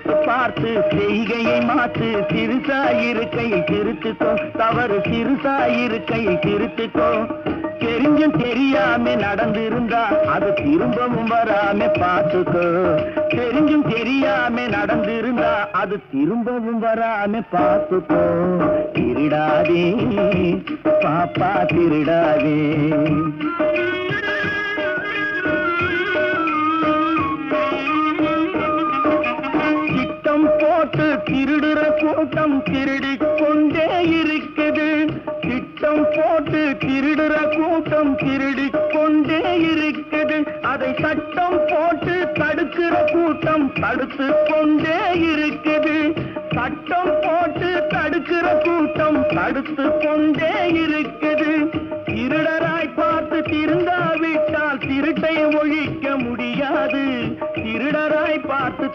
சிந்தித்து பார்த்து செய்கையை மாற்று. சிறுசாயிருக்கையில் திருத்துக்கோ, தவறு சிறுசாயிருக்கையில் திருத்துக்கோ. தெரிஞ்சும் தெரியாம நடந்திருந்தா அது திரும்பவும் வராம பார்த்துக்கோ. தெரிஞ்சும் தெரியாம நடந்திருந்தா அது திரும்பவும் வராம பார்த்துக்கோ. திருடாதே பாப்பா திருடாதே. திட்டம் போட்டு திருடுற கூட்டம் திருடிக் கொண்டே இருக்குது. திட்டம் போட்டு திருடுற கூட்டம் திருடிக் கொண்டே இருக்குது. அதை சட்டம் போட்டு தடுக்கிற கூட்டம் தடுத்து கொண்டே இருக்குது. சட்டம் போட்டு தடுக்கிற கூட்டம் தடுத்து கொண்டே இருக்குது. திருடராய் பார்த்து திருந்தாவிட்டால் திருட்டை ஒழிக்க முடியாது. திருடராய் பார்த்து